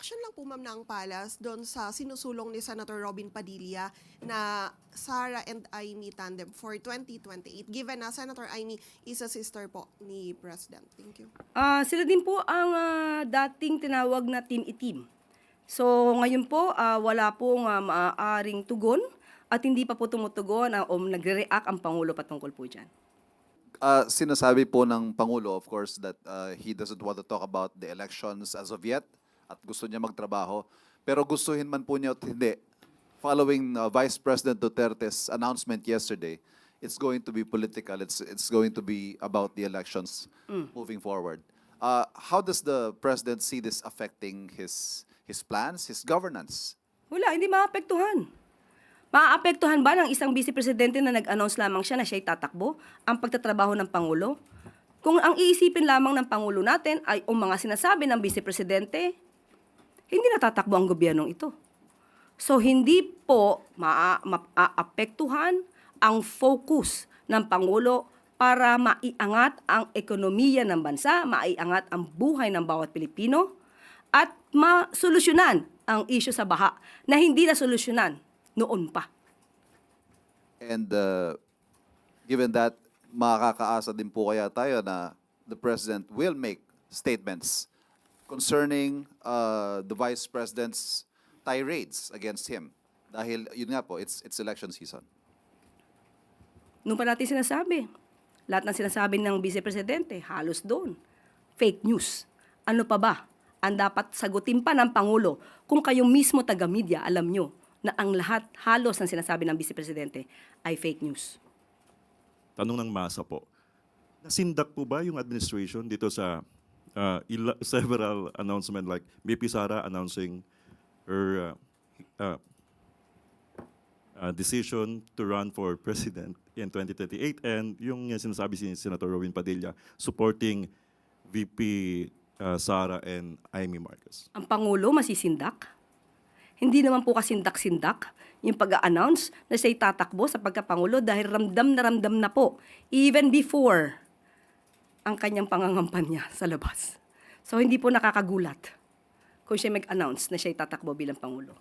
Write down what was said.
reaction lang po ma'am ng Palace doon sa sinusulong ni Senator Robin Padilla na Sara and Amy tandem for 2028 given na Senator Amy is a sister po ni President. Thank you. Sila din po ang dating tinawag na Team Itim. So ngayon po wala pong maaaring tugon at hindi pa po tumutugon o nagre-react ang Pangulo patungkol po dyan. Sinasabi po ng Pangulo, of course, that he doesn't want to talk about the elections as of yet at gusto niya magtrabaho. Pero gustuhin man po niya at hindi, following Vice President Duterte's announcement yesterday, it's going to be political. It's going to be about the elections moving forward. How does the President see this affecting his plans, his governance? Wala, hindi maapektuhan. Maaapektuhan ba ng isang vice presidente na nag-announce lamang siya na siya'y tatakbo ang pagtatrabaho ng Pangulo? Kung ang iisipin lamang ng Pangulo natin ay ang mga sinasabi ng vice presidente, hindi natatakbo ang gobyernong ito. So hindi po maaapektuhan ang focus ng Pangulo para maiangat ang ekonomiya ng bansa, maiangat ang buhay ng bawat Pilipino, at masolusyonan ang issue sa baha na hindi nasolusyonan noon pa. And given that, makakaasa din po kaya tayo na the President will make statements concerning the Vice President's tirades against him. Dahil yun nga po, it's election season. Nung pa natin sinasabi, lahat ng sinasabi ng Vice Presidente, halos doon. Fake news. Ano pa ba ang dapat sagutin pa ng Pangulo kung kayo mismo taga-media alam nyo na ang lahat halos ng sinasabi ng Vice Presidente ay fake news? Tanong ng masa po, nasindak po ba yung administration dito sa several announcement like BP Sara announcing her decision to run for president in 2038 and yung sinasabi si Senator Robin Padilla supporting VP Sara and Amy Marcos? Ang Pangulo masisindak? Hindi naman po kasindak-sindak yung pag-a-announce na siya'y tatakbo sa pagkapangulo dahil ramdam na po even before ang kanyang pangangampanya sa labas. So hindi po nakakagulat kung siya mag-announce na siya'y tatakbo bilang Pangulo.